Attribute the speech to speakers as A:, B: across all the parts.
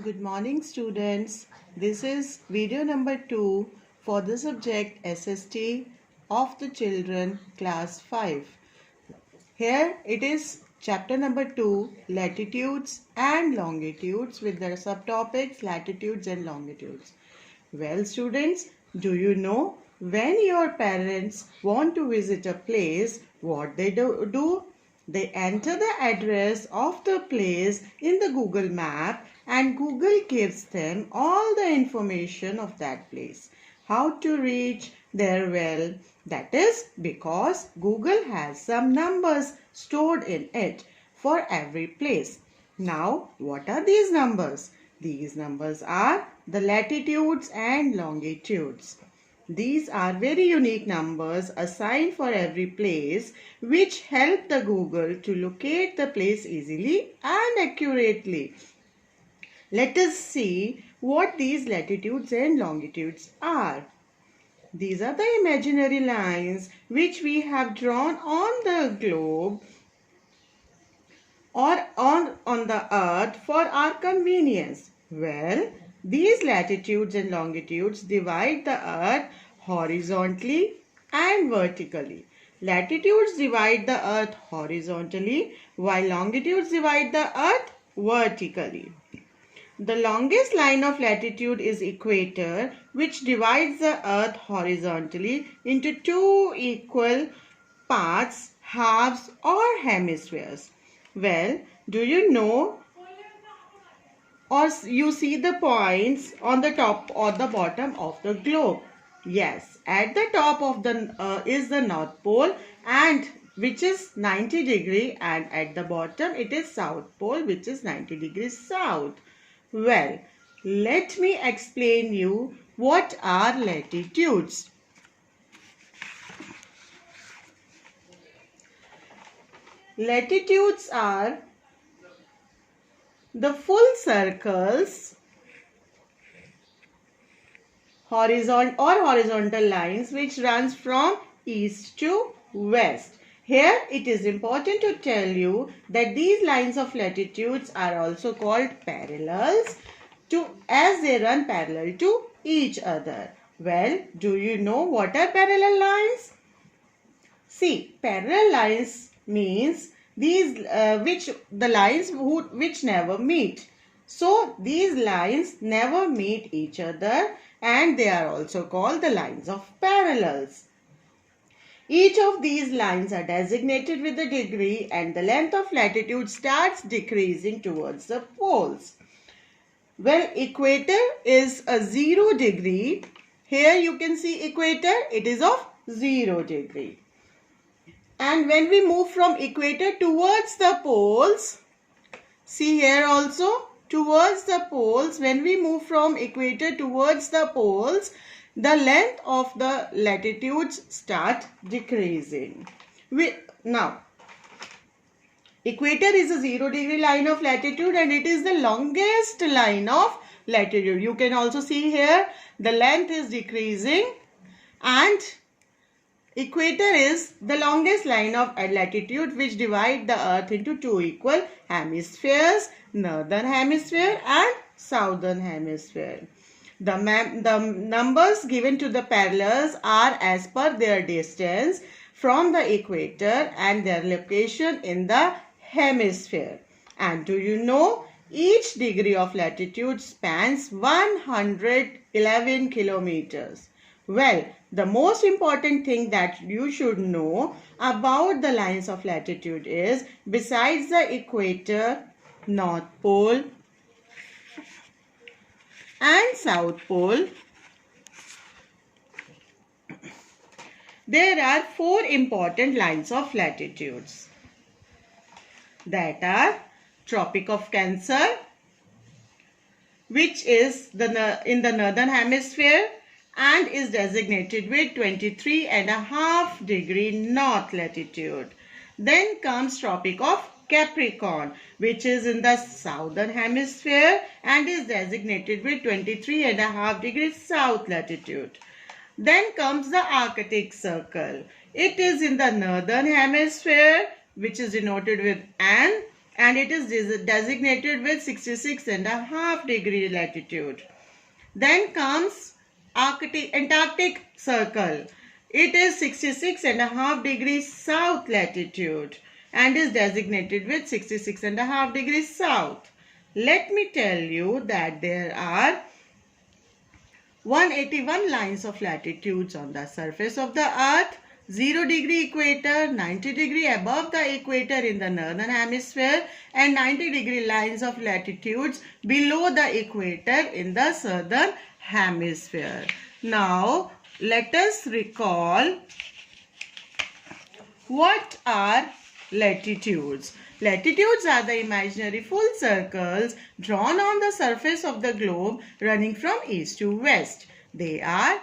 A: Good morning, students. This is video number 2 for the subject S.St of the children class 5. Here it is chapter number 2, Latitudes and Longitudes, with the subtopics Latitudes and Longitudes. Well, students, do you know when your parents want to visit a place, what they do? They enter the address of the place in the Google map, and Google gives them all the information of that place. How to reach there? Well, that is because Google has some numbers stored in it for every place. Now, what are these numbers? These numbers are the latitudes and longitudes. These are very unique numbers assigned for every place, which help the Google to locate the place easily and accurately. Let us see what these latitudes and longitudes are. These are the imaginary lines which we have drawn on the globe or on the earth for our convenience. Well, these latitudes and longitudes divide the earth horizontally and vertically. Latitudes divide the earth horizontally while longitudes divide the earth vertically. The longest line of latitude is equator, which divides the earth horizontally into two equal parts, halves or hemispheres. Well, do you know or you see the points on the top or the bottom of the globe? Yes, at the top of the is the North Pole, and which is 90 degree, and at the bottom it is South Pole, which is 90 degrees south. Well, let me explain you what are latitudes. Latitudes are the full circles, horizontal lines which runs from east to west. Here it is important to tell you that these lines of latitudes are also called parallels as they run parallel to each other. Well, do you know what are parallel lines? See, parallel lines means these which never meet. So these lines never meet each other, and they are also called the lines of parallels. Each of these lines are designated with a degree, and the length of latitude starts decreasing towards the poles. Well, equator is a 0 degree. Here you can see equator, it is of 0 degree. And when we move from equator towards the poles, see here also, towards the poles, when we move from equator towards the poles, the length of the latitudes start decreasing. Now, equator is a 0 degree line of latitude, and it is the longest line of latitude. You can also see here the length is decreasing, and equator is the longest line of latitude which divide the earth into two equal hemispheres, northern hemisphere and southern hemisphere. The numbers given to the parallels are as per their distance from the equator and their location in the hemisphere. And do you know, each degree of latitude spans 111 kilometers. Well, the most important thing that you should know about the lines of latitude is, besides the equator, North Pole and South Pole, there are 4 important lines of latitudes. That are Tropic of Cancer, which is in the northern hemisphere and is designated with 23.5 degree north latitude. Then comes Tropic of Capricorn, which is in the southern hemisphere and is designated with 23.5 degrees south latitude. Then comes the Arctic Circle. It is in the northern hemisphere, which is denoted with N, and it is designated with 66.5 degree latitude. Then comes Antarctic Circle. It is 66.5 degrees south latitude and is designated with 66.5 degrees south. Let me tell you that there are 181 lines of latitudes on the surface of the earth. 0 degree equator, 90 degree above the equator in the northern hemisphere, and 90 degree lines of latitudes below the equator in the southern hemisphere. Now, let us recall what are latitudes. Latitudes are the imaginary full circles drawn on the surface of the globe running from east to west. They are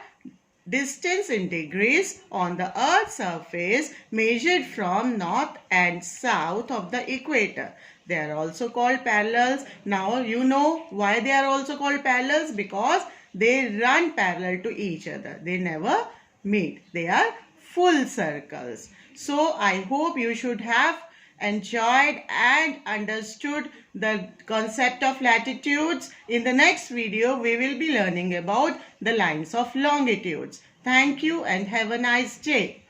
A: distance in degrees on the Earth's surface measured from north and south of the equator. They are also called parallels. Now you know why they are also called parallels, because they run parallel to each other. They never meet. They are full circles. So I hope you should have enjoyed and understood the concept of latitudes. In the next video, we will be learning about the lines of longitudes. Thank you and have a nice day.